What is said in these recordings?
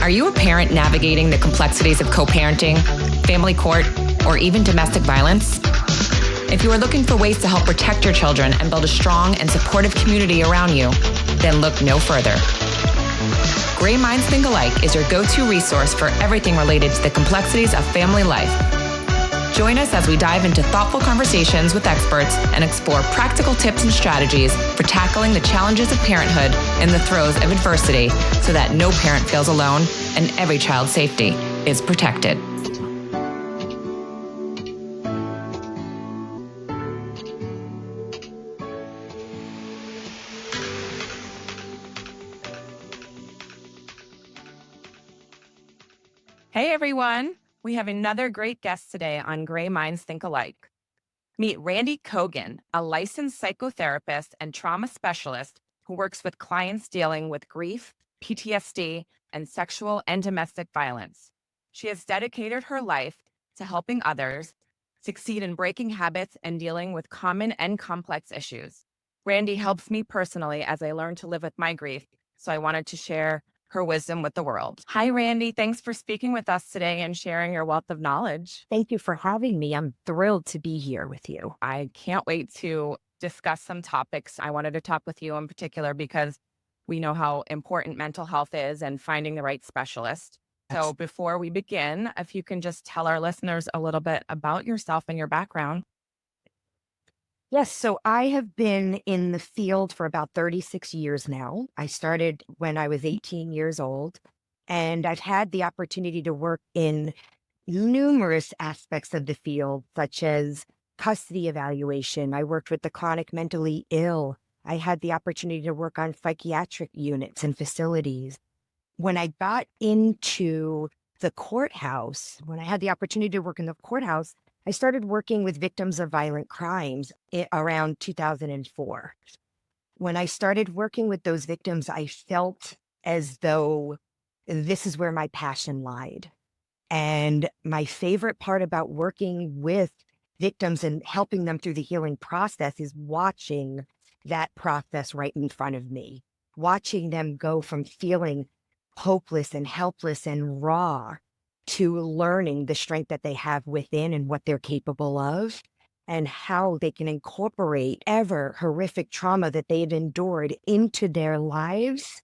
Are you a parent navigating the complexities of co-parenting, family court, or even domestic violence? If you are looking for ways to help protect your children and build a strong and supportive community around you, then look no further. Gray Minds Think Alike is your go-to resource for everything related to the complexities of family life. Join us as we dive into thoughtful conversations with experts and explore practical tips and strategies for tackling the challenges of parenthood in the throes of adversity so that no parent feels alone and every child's safety is protected. Hey everyone, we have another great guest today on Gray Minds Think Alike. Meet Randee Kogan, a licensed psychotherapist and trauma specialist who works with clients dealing with grief, PTSD, and sexual and domestic violence. She has dedicated her life to helping others succeed in breaking habits and dealing with common and complex issues. Randee helps me personally as I learn to live with my grief, so I wanted to share her wisdom with the world. Hi, Randee. Thanks for speaking with us today and sharing your wealth of knowledge. Thank you for having me. I'm thrilled to be here with you. I can't wait to discuss some topics. I wanted to talk with you in particular because we know how important mental health is and finding the right specialist. So before we begin, if you can just tell our listeners a little bit about yourself and your background. Yes, so I have been in the field for about 36 years now. I started when I was 18 years old, and I've had the opportunity to work in numerous aspects of the field, such as custody evaluation. I worked with the chronic mentally ill. I had the opportunity to work on psychiatric units and facilities. When I got into the courthouse, when I had the opportunity to work in the courthouse, I started working with victims of violent crimes around 2004. When I started working with those victims, I felt as though this is where my passion lied. And my favorite part about working with victims and helping them through the healing process is watching that process right in front of me, watching them go from feeling hopeless and helpless and raw to learning the strength that they have within and what they're capable of, and how they can incorporate ever horrific trauma that they've endured into their lives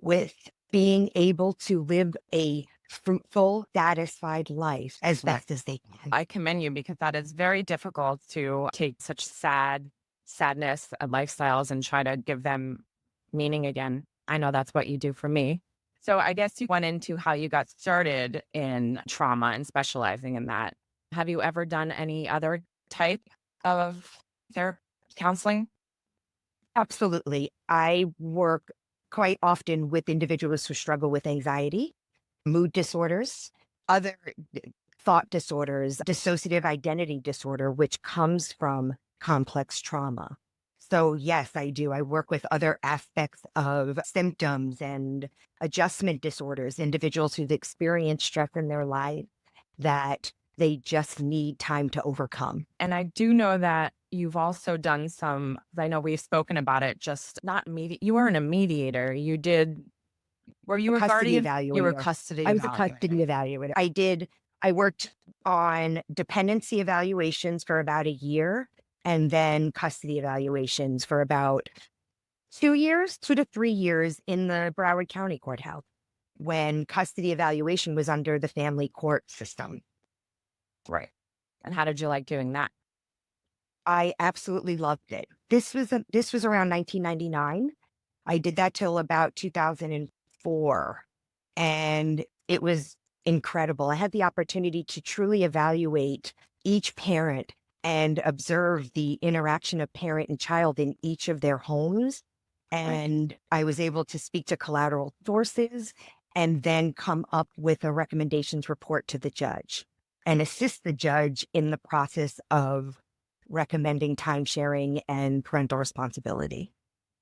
with being able to live a fruitful, satisfied life as best as they can. I commend you because that is very difficult to take such sadness and lifestyles and try to give them meaning again. I know that's what you do for me. So I guess you went into how you got started in trauma and specializing in that. Have you ever done any other type of therapy, counseling? Absolutely. I work quite often with individuals who struggle with anxiety, mood disorders, other thought disorders, dissociative identity disorder, which comes from complex trauma. So yes, I do. I work with other aspects of symptoms and adjustment disorders, individuals who've experienced stress in their life that they just need time to overcome. And I do know that you've also done some, I know we've spoken about it, just not you weren't a mediator. You did, were you a Custody guardian? evaluator. You were custody I was a evaluator. custody evaluator. I worked on dependency evaluations for about a year, and then custody evaluations for about 2 to 3 years in the Broward County Courthouse when custody evaluation was under the family court system. Right. And how did you like doing that? I absolutely loved it. This was around 1999. I did that till about 2004, and it was incredible. I had the opportunity to truly evaluate each parent and observe the interaction of parent and child in each of their homes. And I was able to speak to collateral sources and then come up with a recommendations report to the judge and assist the judge in the process of recommending time sharing and parental responsibility.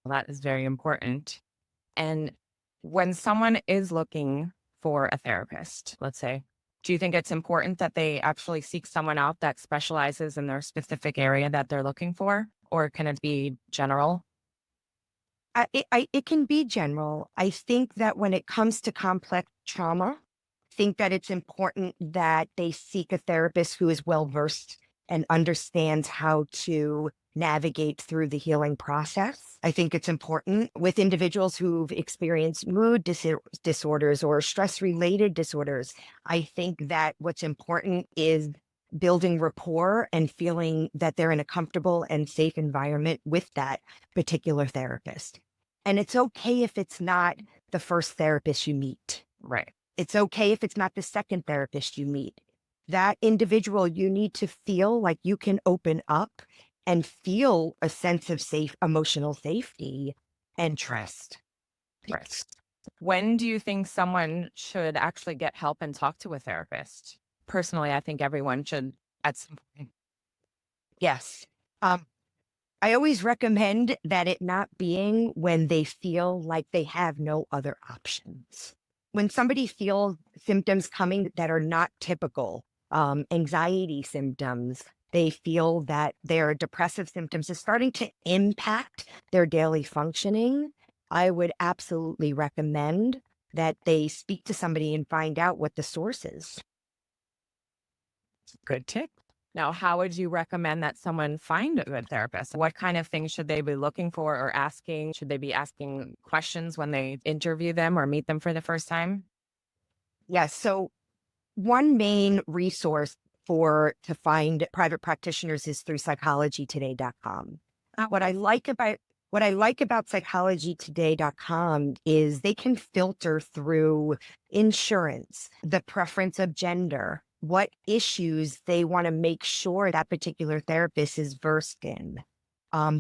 Well, that is very important. And when someone is looking for a therapist, let's say, do you think it's important that they actually seek someone out that specializes in their specific area that they're looking for? Or can it be general? It can be general. I think that when it comes to complex trauma, I think that it's important that they seek a therapist who is well versed and understands how to navigate through the healing process. I think it's important with individuals who've experienced mood disorders or stress related disorders. I think that what's important is building rapport and feeling that they're in a comfortable and safe environment with that particular therapist. And it's okay if it's not the first therapist you meet. Right. It's okay if it's not the second therapist you meet. That individual, you need to feel like you can open up and feel a sense of emotional safety and trust. Right. When do you think someone should actually get help and talk to a therapist? Personally, I think everyone should at some point. Yes. I always recommend that it not being when they feel like they have no other options. When somebody feels symptoms coming that are not typical, anxiety symptoms, they feel that their depressive symptoms is starting to impact their daily functioning, I would absolutely recommend that they speak to somebody and find out what the source is. Good tip. Now, how would you recommend that someone find a good therapist? What kind of things should they be looking for or asking? Should they be asking questions when they interview them or meet them for the first time? Yes. So one main resource to find private practitioners is through psychologytoday.com. What I like about psychologytoday.com is they can filter through insurance, the preference of gender, what issues they want to make sure that particular therapist is versed in.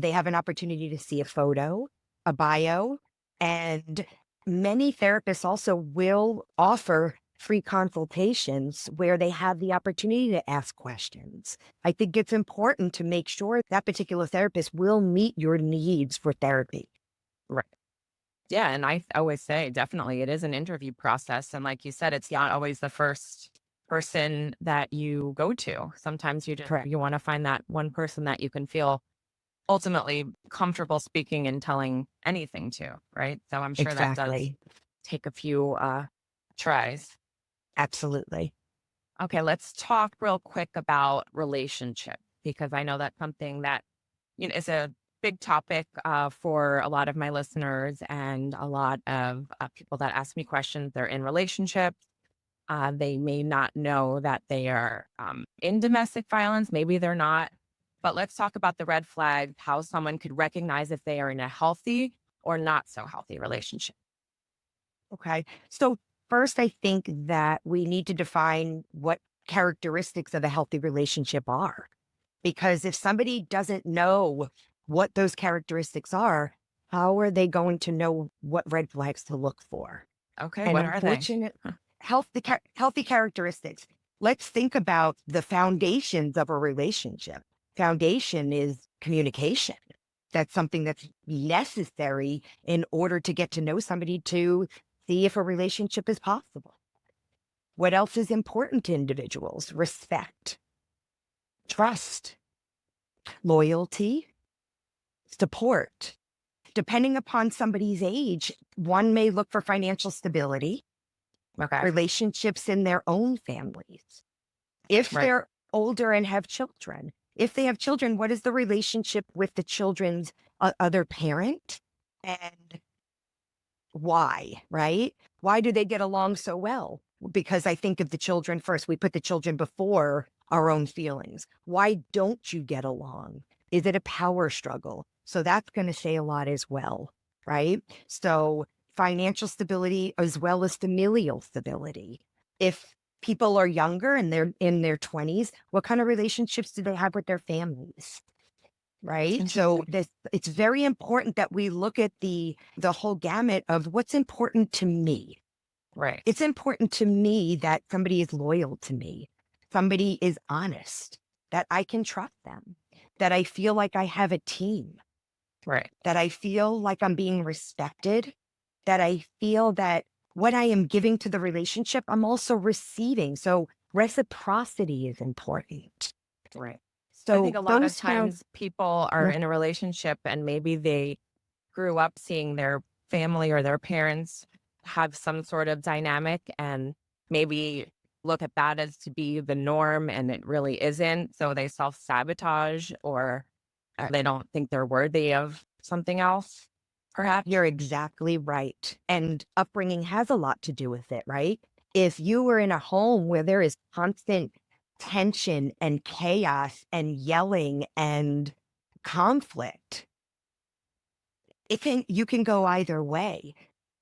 They have an opportunity to see a photo, a bio, and many therapists also will offer free consultations where they have the opportunity to ask questions. I think it's important to make sure that particular therapist will meet your needs for therapy. Right. Yeah. And I always say, definitely, it is an interview process. And like you said, it's not always the first person that you go to. Sometimes Correct. you want to find that one person that you can feel ultimately comfortable speaking and telling anything to, right? So I'm sure that does Exactly. take a few tries. Absolutely. Okay, let's talk real quick about relationship, because I know that's something that is a big topic for a lot of my listeners and a lot of people that ask me questions. They're in relationships. They may not know that they are in domestic violence. Maybe they're not. But let's talk about the red flags, how someone could recognize if they are in a healthy or not so healthy relationship. Okay. So first, I think that we need to define what characteristics of a healthy relationship are. Because if somebody doesn't know what those characteristics are, how are they going to know what red flags to look for? Okay, And what are they? unfortunate healthy characteristics. Let's think about the foundations of a relationship. Foundation is communication. That's something that's necessary in order to get to know somebody to see if a relationship is possible. What else is important to individuals? Respect, trust, loyalty, support. Depending upon somebody's age, one may look for financial stability, Okay. relationships in their own families. If Right. they're older and have children, if they have children, what is the relationship with the children's other parent? And why, right? Why do they get along so well? Because I think of the children first. We put the children before our own feelings. Why don't you get along? Is it a power struggle? So that's going to say a lot as well, right? So financial stability as well as familial stability. If people are younger and they're in their 20s, what kind of relationships do they have with their families? Right. So it's very important that we look at the whole gamut of what's important to me. Right. It's important to me that somebody is loyal to me. Somebody is honest, that I can trust them, that I feel like I have a team, Right. that I feel like I'm being respected, that I feel that what I am giving to the relationship, I'm also receiving. So reciprocity is important. Right. I So think a lot of those found times people are in a relationship and maybe they grew up seeing their family or their parents have some sort of dynamic and maybe look at that as to be the norm and it really isn't. So they self-sabotage or they don't think they're worthy of something else, perhaps. You're exactly right. And upbringing has a lot to do with it, right? If you were in a home where there is constant tension and chaos and yelling and conflict, you can go either way.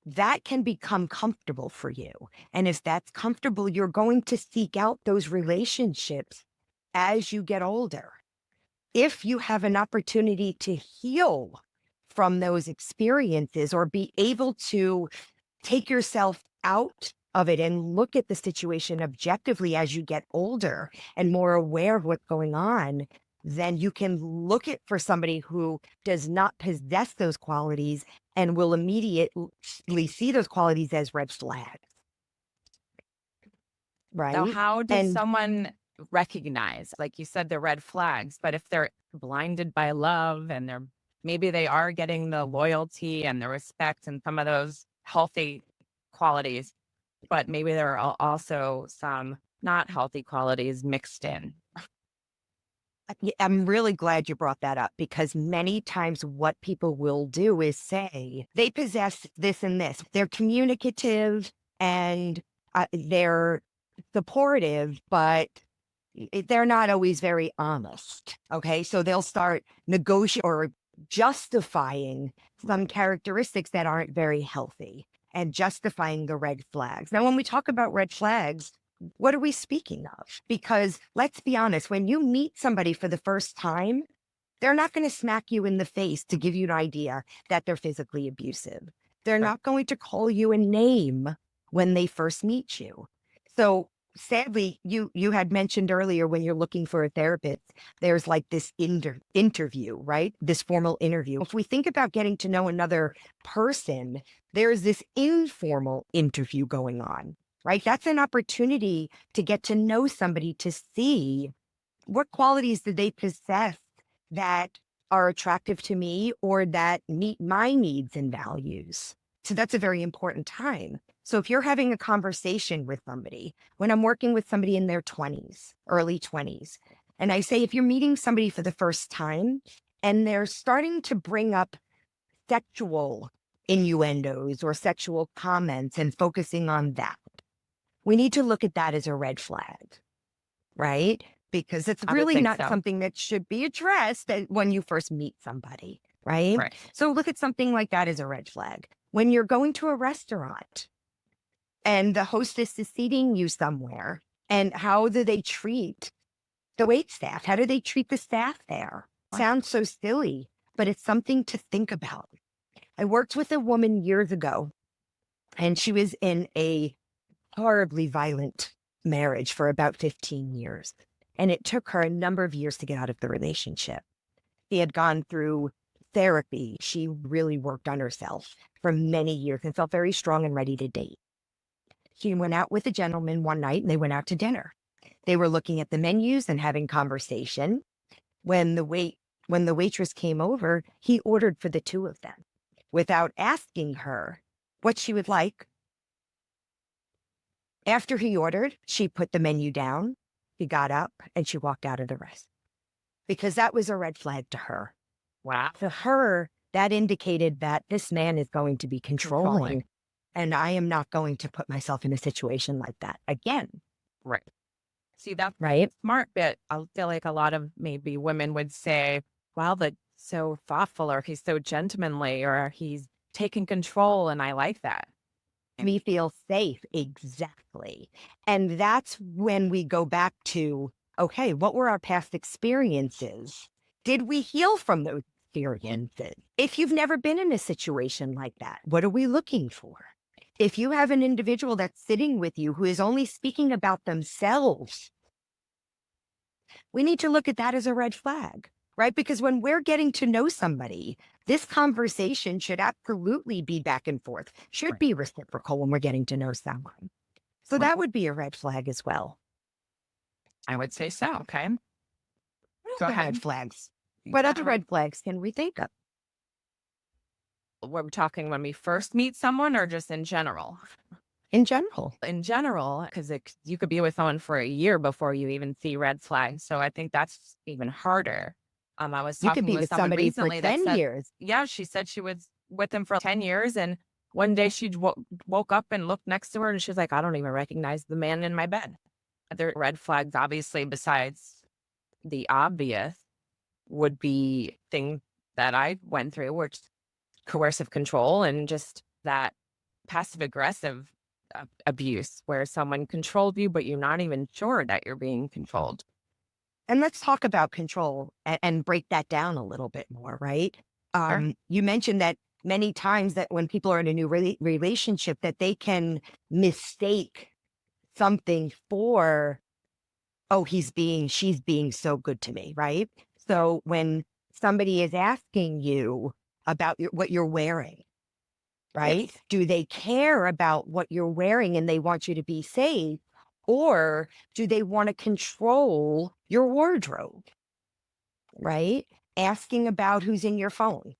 That can become comfortable for you. And if that's comfortable, you're going to seek out those relationships as you get older. If you have an opportunity to heal from those experiences or be able to take yourself out of it and look at the situation objectively as you get older and more aware of what's going on, then you can look at for somebody who does not possess those qualities and will immediately see those qualities as red flags. Right. So how does someone recognize, like you said, the red flags, but if they're blinded by love and maybe they are getting the loyalty and the respect and some of those healthy qualities, but maybe there are also some not healthy qualities mixed in. I'm really glad you brought that up, because many times what people will do is say they possess this and this. They're communicative and they're supportive, but they're not always very honest. Okay. So they'll start negotiating or justifying some characteristics that aren't very healthy and justifying the red flags. Now, when we talk about red flags, what are we speaking of? Because let's be honest, when you meet somebody for the first time, they're not going to smack you in the face to give you an idea that they're physically abusive. They're not going to call you a name when they first meet you. So sadly, you had mentioned earlier, when you're looking for a therapist, there's like this interview, right? This formal interview. If we think about getting to know another person, there's this informal interview going on, right? That's an opportunity to get to know somebody, to see what qualities do they possess that are attractive to me or that meet my needs and values. So that's a very important time. So if you're having a conversation with somebody, when I'm working with somebody in their 20s, early 20s, and I say, if you're meeting somebody for the first time and they're starting to bring up sexual innuendos or sexual comments and focusing on that, we need to look at that as a red flag, right? Because it's really not something that should be addressed when you first meet somebody, right? So look at something like that as a red flag. When you're going to a restaurant and the hostess is seating you somewhere, and how do they treat the wait staff? How do they treat the staff there? Sounds so silly, but it's something to think about. I worked with a woman years ago, and she was in a horribly violent marriage for about 15 years. And it took her a number of years to get out of the relationship. She had gone through therapy. She really worked on herself for many years and felt very strong and ready to date. She went out with a gentleman one night and they went out to dinner. They were looking at the menus and having conversation. When the waitress came over, he ordered for the two of them without asking her what she would like. After he ordered, she put the menu down. She got up and she walked out of the restaurant because that was a red flag to her. Wow. To her, that indicated that this man is going to be controlling. And I am not going to put myself in a situation like that again. Right. See, that's right. Smart bit. I feel like a lot of maybe women would say, wow, that's so thoughtful, or he's so gentlemanly, or he's taking control. And I like that. We feel safe. Exactly. And that's when we go back to, okay, what were our past experiences? Did we heal from those experiences? If you've never been in a situation like that, what are we looking for? If you have an individual that's sitting with you who is only speaking about themselves, we need to look at that as a red flag, right? Because when we're getting to know somebody, this conversation should absolutely be back and forth, should be reciprocal when we're getting to know someone. So that would be a red flag as well. I would say so. Okay. Go ahead. Red flags. What other red flags can we think of? We're talking when we first meet someone or just in general? In general. In general, because you could be with someone for a year before you even see red flags. So I think that's even harder. I was You could talking be with with someone somebody for recently that 10 said, years. yeah, she said she was with him for 10 years. And one day she woke up and looked next to her and she's like, I don't even recognize the man in my bed. There are red flags, obviously, besides the obvious would be things that I went through, which coercive control and just that passive aggressive abuse where someone controlled you, but you're not even sure that you're being controlled. And let's talk about control and break that down a little bit more, right? Sure. You mentioned that many times that when people are in a new relationship, that they can mistake something for, oh, she's being so good to me, right? So when somebody is asking you about what you're wearing, right? Yes. Do they care about what you're wearing and they want you to be safe? Or do they want to control your wardrobe, right? Asking about who's in your phone.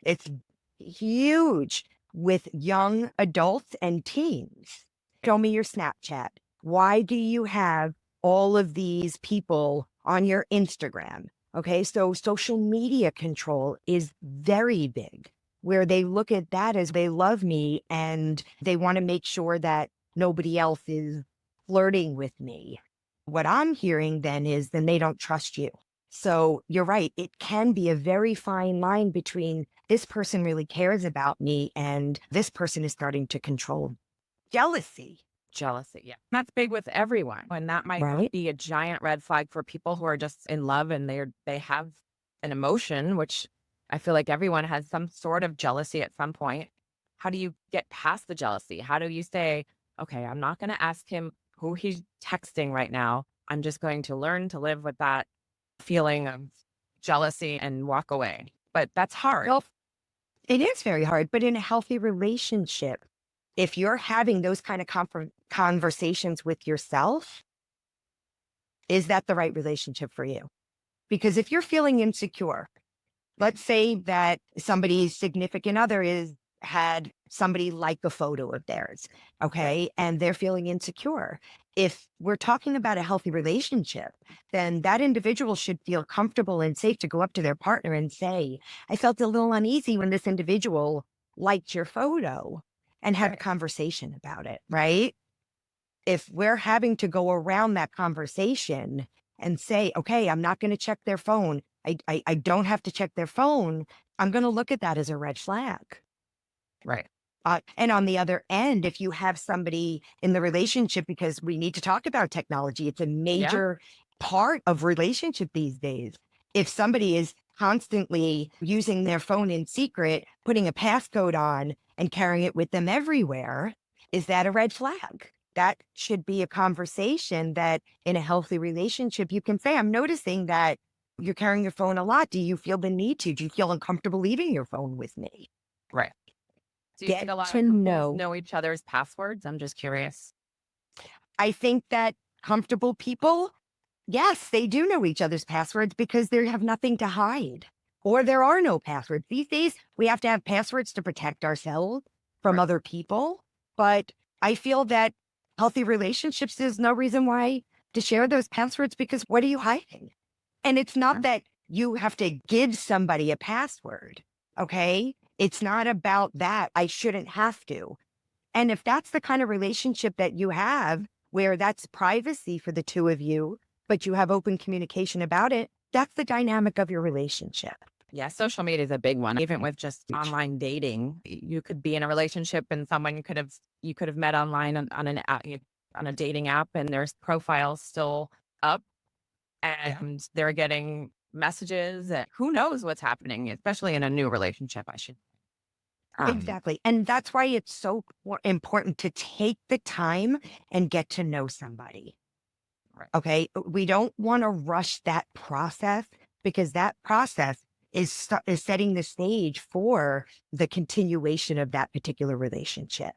It's huge with young adults and teens. Show me your Snapchat. Why do you have all of these people on your Instagram? Okay, so social media control is very big, where they look at that as they love me and they want to make sure that nobody else is flirting with me. What I'm hearing then is then they don't trust you. So you're right. It can be a very fine line between this person really cares about me and this person is starting to control. Jealousy. Jealousy. Yeah. That's big with everyone. And that might Right. be a giant red flag for people who are just in love and they have an emotion, which I feel like everyone has some sort of jealousy at some point. How do you get past the jealousy? How do you say, okay, I'm not going to ask him who he's texting right now. I'm just going to learn to live with that feeling of jealousy and walk away. But that's hard. Well, it is very hard, but in a healthy relationship, if you're having those kind of conversations with yourself, is that the right relationship for you? Because if you're feeling insecure, let's say that somebody's significant other had somebody like a photo of theirs, okay, and they're feeling insecure. If we're talking about a healthy relationship, then that individual should feel comfortable and safe to go up to their partner and say, I felt a little uneasy when this individual liked your photo, and have a conversation about it, right? If we're having to go around that conversation and say, okay, I'm not going to check their phone. I don't have to check their phone. I'm going to look at that as a red flag. Right. And on the other end, if you have somebody in the relationship, because we need to talk about technology, it's a major part of relationship these days. If somebody is constantly using their phone in secret, putting a passcode on and carrying it with them everywhere, is that a red flag? That should be a conversation that in a healthy relationship, you can say, I'm noticing that you're carrying your phone a lot. Do you feel the need to? Do you feel uncomfortable leaving your phone with me? Right. Do you think a lot To of couples know. know each other's passwords? I'm just curious. I think that comfortable people, yes, they do know each other's passwords because they have nothing to hide, or there are no passwords. These days, we have to have passwords to protect ourselves from other people. But I feel that healthy relationships, there's no reason why to share those passwords because what are you hiding? And it's not that you have to give somebody a password, okay? It's not about that. I shouldn't have to. And if that's the kind of relationship that you have, where that's privacy for the two of you, but you have open communication about it, that's the dynamic of your relationship. Yeah, social media is a big one. Even with just online dating, you could be in a relationship and you could have met online on an app, on a dating app, and their profile's still up, and they're getting messages. And who knows what's happening, especially in a new relationship, I should. Exactly. And that's why it's so important to take the time and get to know somebody. Right. Okay. We don't want to rush that process because that process is setting the stage for the continuation of that particular relationship.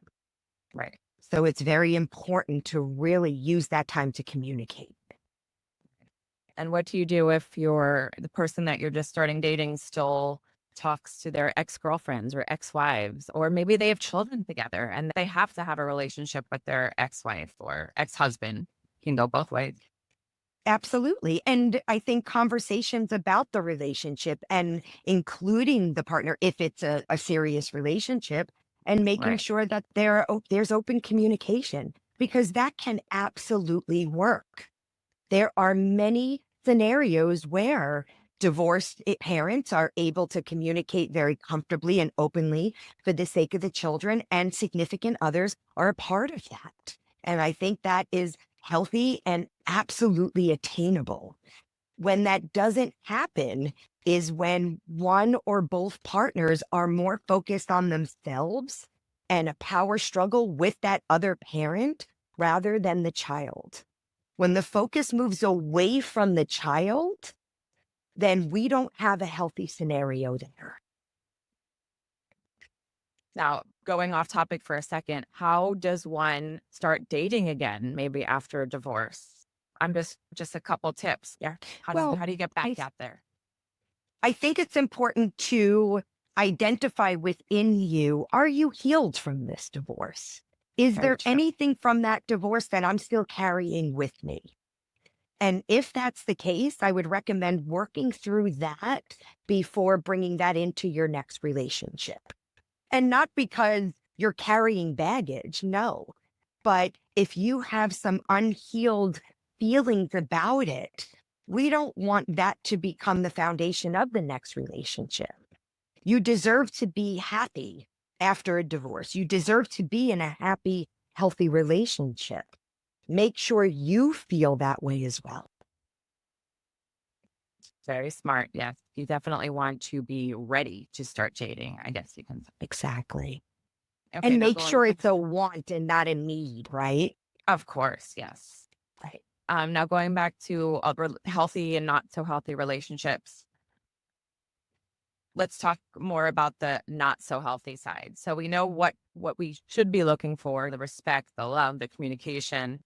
Right. So it's very important to really use that time to communicate. And what do you do if the person that you're just starting dating still talks to their ex-girlfriends or ex-wives, or maybe they have children together and they have to have a relationship with their ex-wife or ex-husband. You can go both ways. Absolutely. And I think conversations about the relationship and including the partner, if it's a serious relationship, and making Right. sure that there's open communication, because that can absolutely work. There are many scenarios where divorced parents are able to communicate very comfortably and openly for the sake of the children, and significant others are a part of that. And I think that is healthy and absolutely attainable. When that doesn't happen is when one or both partners are more focused on themselves and a power struggle with that other parent rather than the child. When the focus moves away from the child, then we don't have a healthy scenario there. Now, going off topic for a second, how does one start dating again, maybe after a divorce? I'm just a couple tips. Yeah. Well, How do you get back I out there? I think it's important to identify within you, are you healed from this divorce? Is Very there true. anything from that divorce that I'm still carrying with me? And if that's the case, I would recommend working through that before bringing that into your next relationship. And not because you're carrying baggage, no. But if you have some unhealed feelings about it, we don't want that to become the foundation of the next relationship. You deserve to be happy after a divorce. You deserve to be in a happy, healthy relationship. Make sure you feel that way as well. Very smart. Yes. You definitely want to be ready to start dating, I guess you can say. Exactly. Okay, And now make going sure it's a want and not a need, right? Of course, yes. Right. Now going back to healthy and not so healthy relationships. Let's talk more about the not so healthy side. So we know what we should be looking for: the respect, the love, the communication.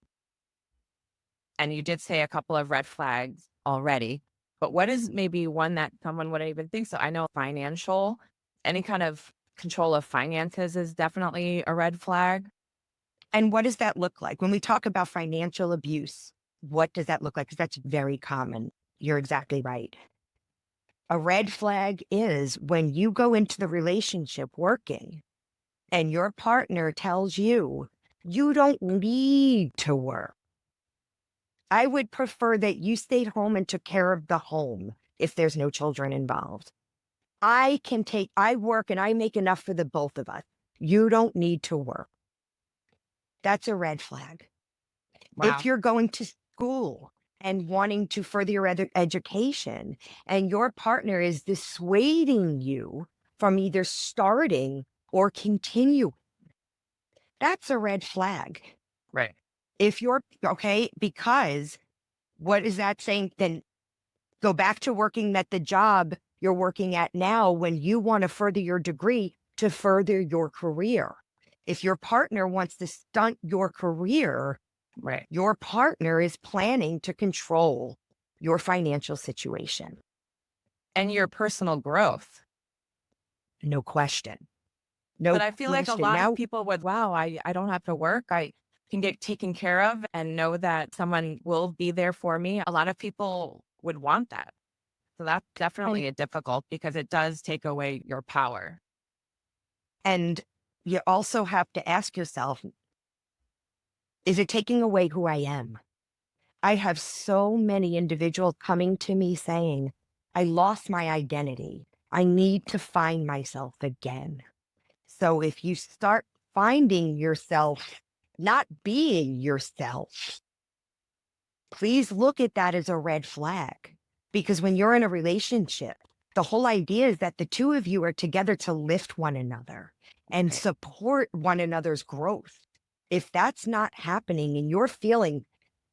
And you did say a couple of red flags already, but what is maybe one that someone wouldn't even think? So I know financial, any kind of control of finances is definitely a red flag. And what does that look like? When we talk about financial abuse, what does that look like? Because that's very common. You're exactly right. A red flag is when you go into the relationship working and your partner tells you, you don't need to work. I would prefer that you stayed home and took care of the home if there's no children involved. I work and I make enough for the both of us. You don't need to work. That's a red flag. Wow. If you're going to school and wanting to further your education and your partner is dissuading you from either starting or continuing, that's a red flag. Right. If you're okay, because what is that saying? Then go back to working at the job you're working at now when you want to further your degree to further your career. If your partner wants to stunt your career, Right. your partner is planning to control your financial situation. And your personal growth. No question. No But I feel like a question. lot Now, of people would, wow, I don't have to work. I can get taken care of and know that someone will be there for me. A lot of people would want that. So that's definitely a difficult, because it does take away your power. and you also have to ask yourself, is it taking away who I am? I have so many individuals coming to me saying, I lost my identity. I need to find myself again. So if you start finding yourself not being yourself, please look at that as a red flag. Because when you're in a relationship, the whole idea is that the two of you are together to lift one another and Right. support one another's growth. If that's not happening and you're feeling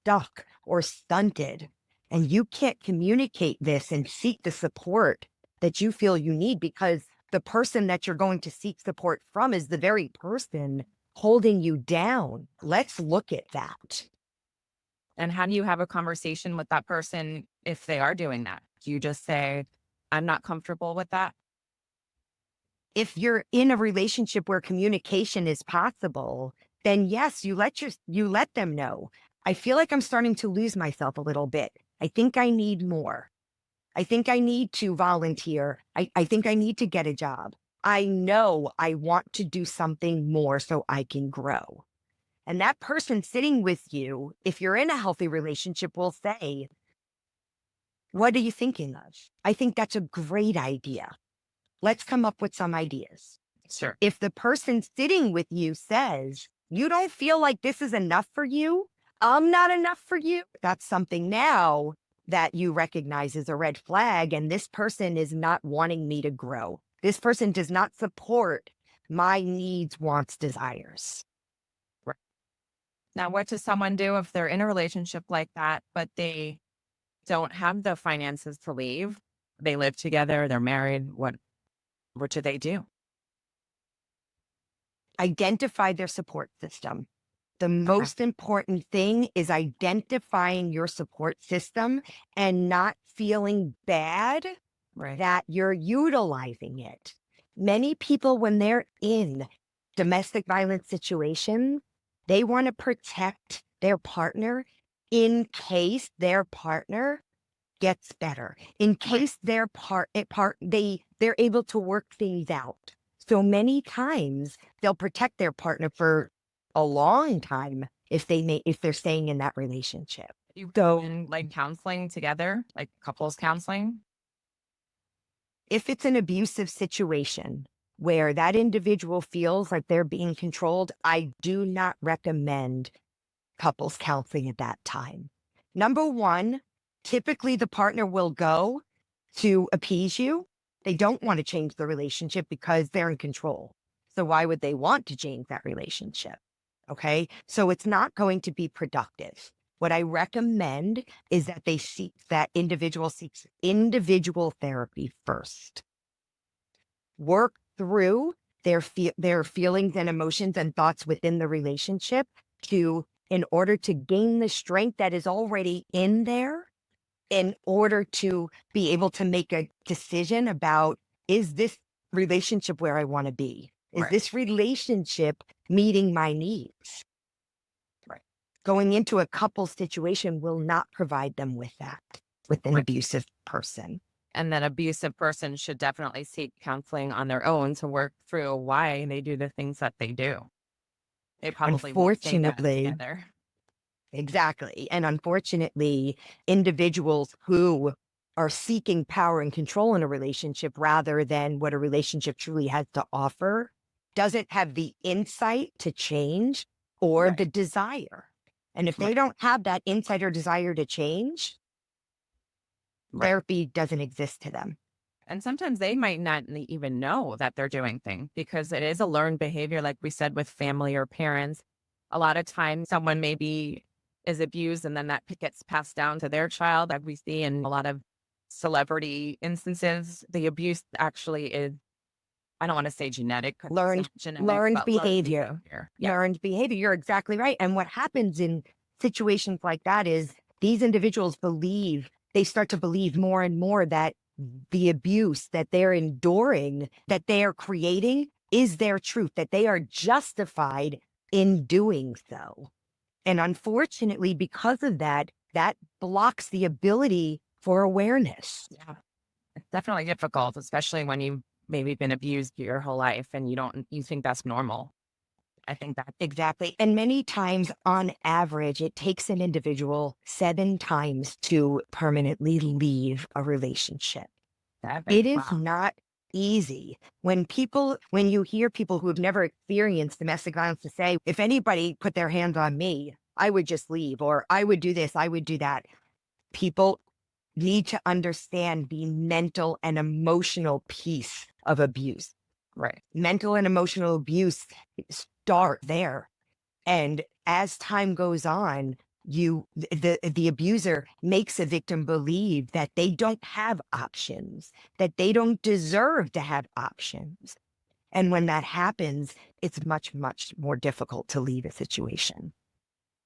stuck or stunted and you can't communicate this and seek the support that you feel you need, because the person that you're going to seek support from is the very person holding you down. Let's look at that. And how do you have a conversation with that person if they are doing that? Do you just say, I'm not comfortable with that? If you're in a relationship where communication is possible, then yes, you let them know. I feel like I'm starting to lose myself a little bit. I think I need more. I think I need to volunteer. I think I need to get a job. I know I want to do something more so I can grow. And that person sitting with you, if you're in a healthy relationship, will say, what are you thinking of? I think that's a great idea. Let's come up with some ideas. Sure. If the person sitting with you says, you don't feel like this is enough for you, I'm not enough for you, that's something now that you recognize as a red flag. And this person is not wanting me to grow. This person does not support my needs, wants, desires. Right. Now, what does someone do if they're in a relationship like that, but they don't have the finances to leave? They live together, they're married. What do they do? Identify their support system. The most important thing is identifying your support system and not feeling bad that you're utilizing it. Many people, when they're in domestic violence situations, they want to protect their partner in case their partner gets better, in case they're able to work things out. So many times they'll protect their partner for a long time if they're staying in that relationship. You So in like counseling together, like couples counseling? if it's an abusive situation where that individual feels like they're being controlled, I do not recommend couples counseling at that time. Number one, typically the partner will go to appease you. They don't want to change the relationship because they're in control. So why would they want to change that relationship? Okay. So it's not going to be productive. What I recommend is that individual seeks individual therapy first. Work through their feelings and emotions and thoughts within the relationship in order to gain the strength that is already in there, in order to be able to make a decision about, is this relationship where I want to be? Is this relationship meeting my needs? Right. Going into a couple situation will not provide them with that, with an abusive person. And that abusive person should definitely seek counseling on their own to work through why they do the things that they do. They probably won't say that together. Exactly. And unfortunately, individuals who are seeking power and control in a relationship rather than what a relationship truly has to offer doesn't have the insight to change or the desire. And if they don't have that insight or desire to change, therapy doesn't exist to them. And sometimes they might not even know that they're doing things because it is a learned behavior, like we said, with family or parents. A lot of times someone maybe is abused and then that gets passed down to their child, like we see in a lot of celebrity instances. The abuse actually is, I don't want to say genetic. Learned behavior. Learned behavior. You're exactly right. And what happens in situations like that is these individuals they start to believe more and more that the abuse that they're enduring, that they are creating, is their truth, that they are justified in doing so. And unfortunately, because of that, that blocks the ability for awareness. Yeah, it's definitely difficult, especially when you've maybe been abused your whole life and you think that's normal. I think that. Exactly. And many times on average, it takes an individual 7 times to permanently leave a relationship. It is not easy. When you hear people who have never experienced domestic violence to say, if anybody put their hands on me, I would just leave, or I would do this, I would do that. People need to understand the mental and emotional piece of abuse. Right. Mental and emotional abuse start there. And as time goes on, the abuser makes a victim believe that they don't have options, that they don't deserve to have options. And when that happens, it's much, much more difficult to leave a situation.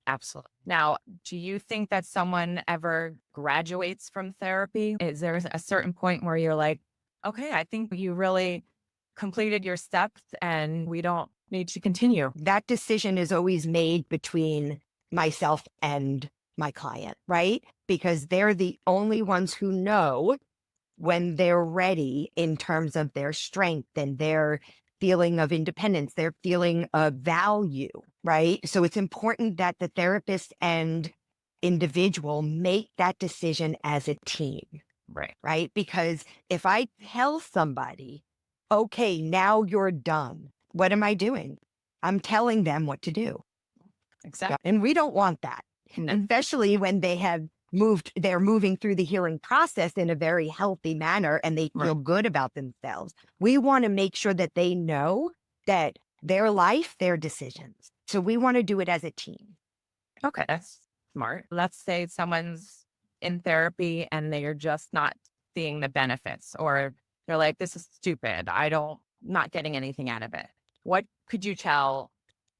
Absolutely. Now, do you think that someone ever graduates from therapy? Is there a certain point where you're like, okay, I think you really completed your steps and we don't need to continue. That decision is always made between myself and my client, right? Because they're the only ones who know when they're ready in terms of their strength and their feeling of independence, their feeling of value, right? So it's important that the therapist and individual make that decision as a team, Right. right? Because if I tell somebody, okay, now you're done, what am I doing? I'm telling them what to do. Exactly. And we don't want that, No. especially when they're moving through the healing process in a very healthy manner and they feel good about themselves. We want to make sure that they know that their life, their decisions. So we want to do it as a team. Okay, that's smart. Let's say someone's in therapy and they are just not seeing the benefits, or they're like, this is stupid. Not getting anything out of it. What could you tell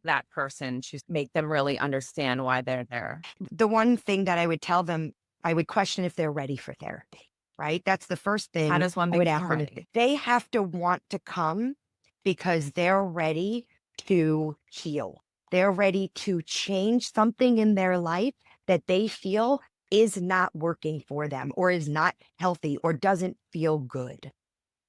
that person to make them really understand why they're there? The one thing that I would tell them, I would question if they're ready for therapy, right? That's the first thing. How does one I would become ask them. ready? They have to want to come because they're ready to heal. They're ready to change something in their life that they feel is not working for them or is not healthy or doesn't feel good,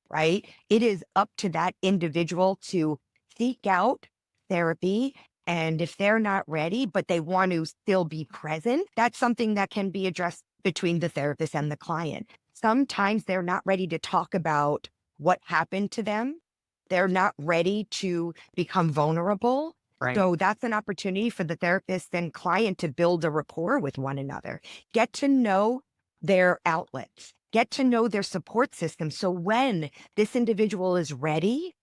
right? It is up to that individual to seek out therapy. And if they're not ready, but they want to still be present, that's something that can be addressed between the therapist and the client. Sometimes they're not ready to talk about what happened to them. They're not ready to become vulnerable. Right. So that's an opportunity for the therapist and client to build a rapport with one another, get to know their outlets, get to know their support system. So when this individual is ready,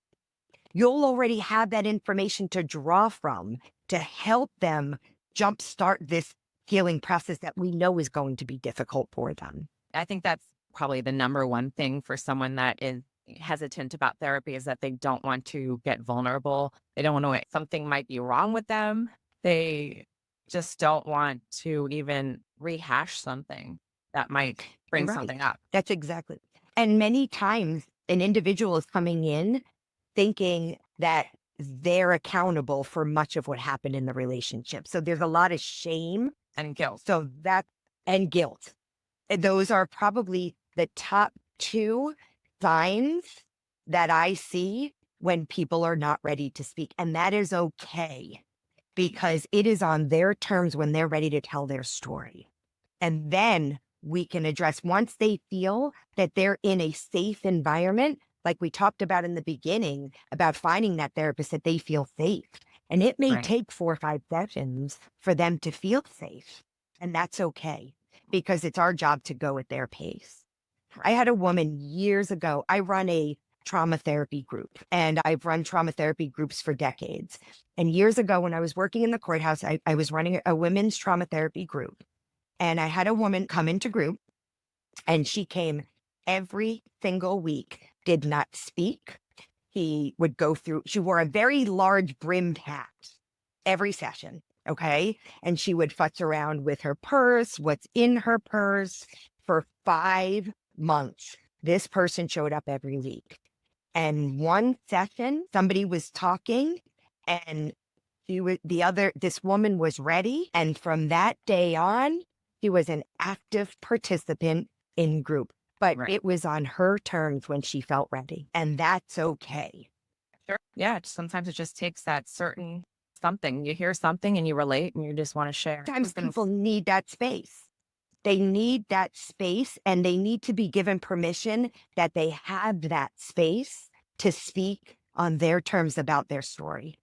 you'll already have that information to draw from to help them jumpstart this healing process that we know is going to be difficult for them. I think that's probably the number one thing for someone that is hesitant about therapy, is that they don't want to get vulnerable. They don't want to, something might be wrong with them. They just don't want to even rehash something that might bring Right. something up. That's exactly. And many times an individual is coming in thinking that they're accountable for much of what happened in the relationship. So there's a lot of shame And guilt. and guilt. And those are probably the top two signs that I see when people are not ready to speak. And that is okay, because it is on their terms when they're ready to tell their story. And then we can address, once they feel that they're in a safe environment, like we talked about in the beginning, about finding that therapist that they feel safe. And it may take 4 or 5 sessions for them to feel safe. And that's okay, because it's our job to go at their pace. I had a woman years ago. I run a trauma therapy group, and I've run trauma therapy groups for decades. And years ago, when I was working in the courthouse, I was running a women's trauma therapy group. And I had a woman come into group, and she came every single week, did not speak. She wore a very large brimmed hat every session. Okay. And she would futz around with her purse, what's in her purse, for 5 months. This person showed up every week. And one session, somebody was talking, and this woman was ready. And from that day on, she was an active participant in group, but it was on her terms when she felt ready. And that's okay. Sure. Yeah. Sometimes it just takes that certain something. You hear something and you relate and you just want to share. Sometimes people need that space. They need that space, and they need to be given permission that they have that space to speak on their terms about their story.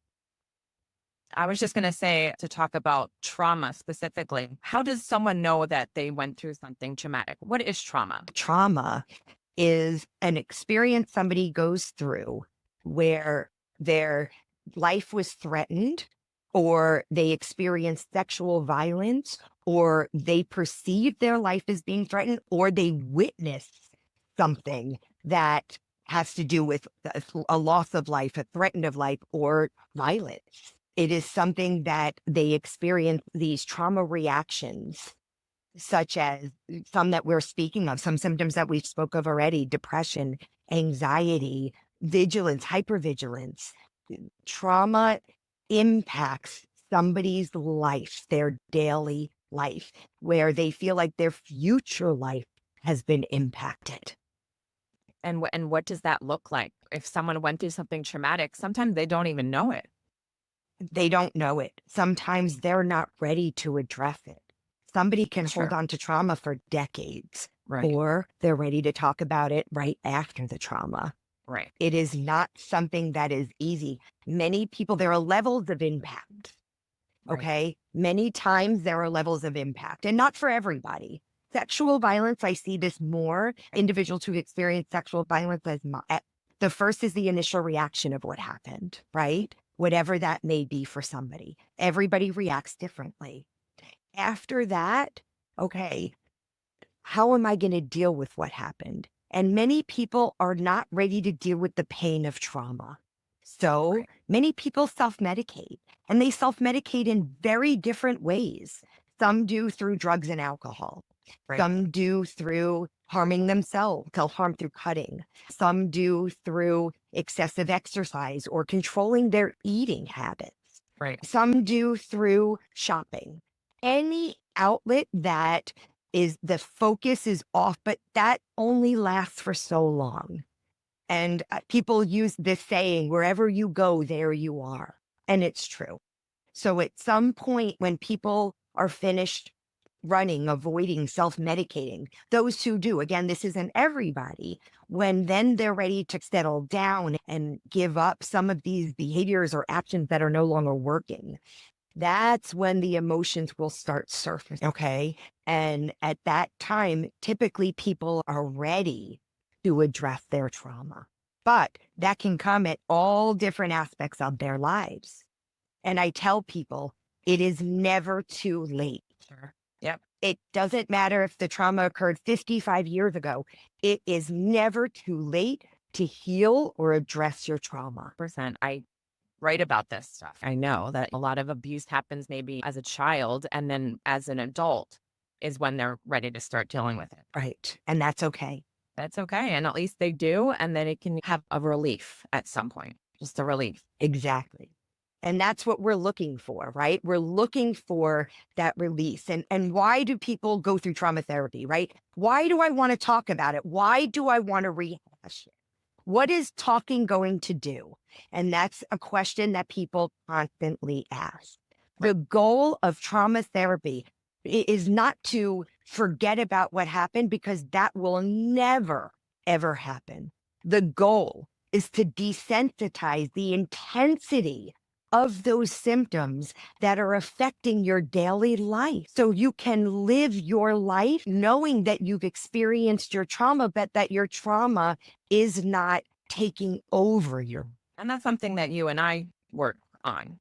I was just going to say, to talk about trauma specifically, how does someone know that they went through something traumatic? What is trauma? Trauma is an experience somebody goes through where their life was threatened, or they experienced sexual violence, or they perceive their life as being threatened, or they witnessed something that has to do with a loss of life, a threat of life, or violence. It is something that they experience these trauma reactions, such as some that we're speaking of, some symptoms that we spoke of already: depression, anxiety, vigilance, hypervigilance. Trauma impacts somebody's life, their daily life, where they feel like their future life has been impacted. And what does that look like? If someone went through something traumatic, sometimes they don't even know it. They don't know it. Sometimes they're not ready to address it. Somebody can hold Sure. on to trauma for decades, Right. or they're ready to talk about it right after the trauma. Right. It is not something that is easy. Many people, there are levels of impact. Right. Okay. Many times there are levels of impact, and not for everybody. Sexual violence, I see this more. Individuals who experience sexual violence as the first is the initial reaction of what happened, right? Whatever that may be for somebody. Everybody reacts differently. After that, okay, how am I going to deal with what happened? And many people are not ready to deal with the pain of trauma. So Right. many people self-medicate, and they self-medicate in very different ways. Some do through drugs and alcohol. Right. Some do through harming themselves, self-harm through cutting. Some do through excessive exercise or controlling their eating habits. Right. Some do through shopping. Any outlet that is the focus is off, but that only lasts for so long. And people use this saying, wherever you go, there you are. And it's true. So at some point when people are finished running, avoiding, self-medicating, those who do, again, this isn't everybody, when then they're ready to settle down and give up some of these behaviors or actions that are no longer working, that's when the emotions will start surfacing. Okay. And at that time, typically people are ready to address their trauma, but that can come at all different aspects of their lives. And I tell people it is never too late. Sure. Yep. It doesn't matter if the trauma occurred 55 years ago. It is never too late to heal or address your trauma. I write about this stuff. I know that a lot of abuse happens maybe as a child, and then as an adult is when they're ready to start dealing with it. Right. And that's okay. That's okay. And at least they do. And then it can have a relief at some point, just a relief. Exactly. And that's what we're looking for, right? We're looking for that release. And why do people go through trauma therapy, right? Why do I want to talk about it? Why do I want to rehash it? What is talking going to do? And that's a question that people constantly ask. The goal of trauma therapy is not to forget about what happened, because that will never, ever happen. The goal is to desensitize the intensity of those symptoms that are affecting your daily life, so you can live your life knowing that you've experienced your trauma, but that your trauma is not taking over your And that's something that you and I work on.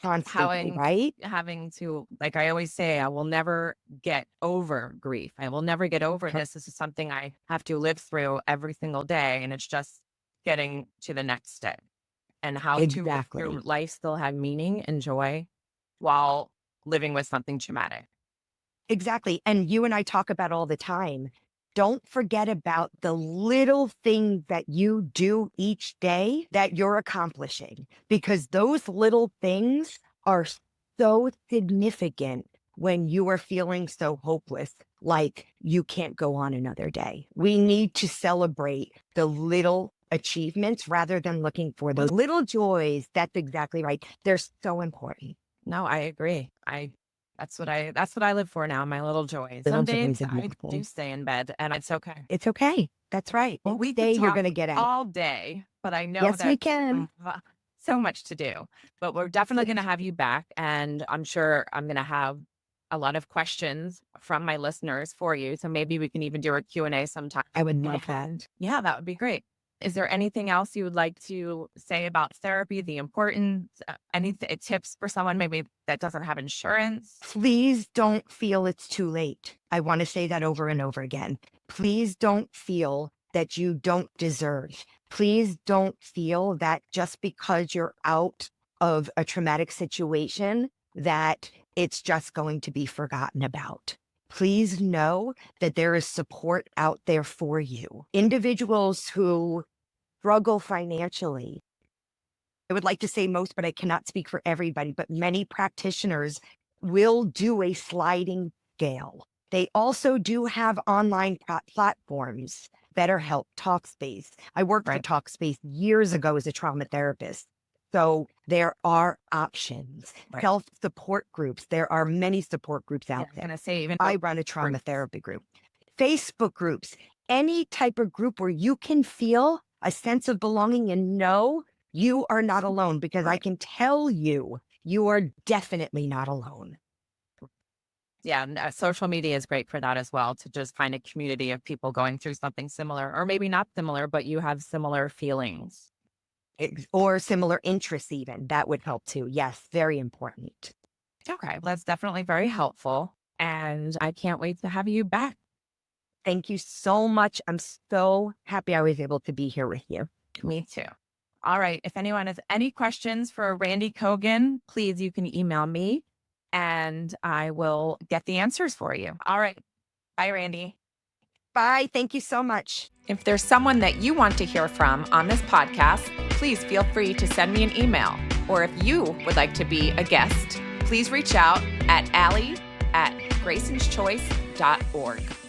constantly, right? Having to, like I always say, I will never get over grief. I will never get over this. This is something I have to live through every single day. And it's just getting to the next step, and how to make your life still have meaning and joy while living with something traumatic. Exactly. And you and I talk about all the time. Don't forget about the little things that you do each day that you're accomplishing, because those little things are so significant when you are feeling so hopeless, like you can't go on another day. We need to celebrate the little achievements rather than looking for those little joys. That's exactly right. They're so important. No, I agree. That's what I live for now, my little joys. Some days I do stay in bed, and it's okay. It's okay. That's right. Well, we Day could you're talk going to get out. all day, but I know Yes, that we can. so much to do. But we're definitely going to have you back, and I'm sure I'm going to have a lot of questions from my listeners for you. So maybe we can even do a Q&A sometime. I would love that. Yeah, that would be great. Is there anything else you would like to say about therapy, the importance, any tips for someone maybe that doesn't have insurance? Please don't feel it's too late. I want to say that over and over again. Please don't feel that you don't deserve. Please don't feel that just because you're out of a traumatic situation, that it's just going to be forgotten about. Please know that there is support out there for you. Individuals who struggle financially. I would like to say most, but I cannot speak for everybody, but many practitioners will do a sliding scale. They also do have online platforms, BetterHelp, Talkspace. I worked for Right. Talkspace years ago as a trauma therapist. So there are options. Right. Self-support groups. There are many support groups I out was there. going to say, even I run a trauma groups. therapy group. Facebook groups, any type of group where you can feel a sense of belonging and know you are not alone, because I Right. can tell you, you are definitely not alone. Yeah, social media is great for that as well, to just find a community of people going through something similar, or maybe not similar, but you have similar feelings. Or similar interests even. That would help too. Yes, very important. Okay, well, that's definitely very helpful. And I can't wait to have you back. Thank you so much. I'm so happy I was able to be here with you. Me too. All right. If anyone has any questions for Randee Kogan, please, you can email me and I will get the answers for you. All right. Bye, Randee. Bye. Thank you so much. If there's someone that you want to hear from on this podcast, please feel free to send me an email. Or if you would like to be a guest, please reach out at Allie@graysonschoice.org.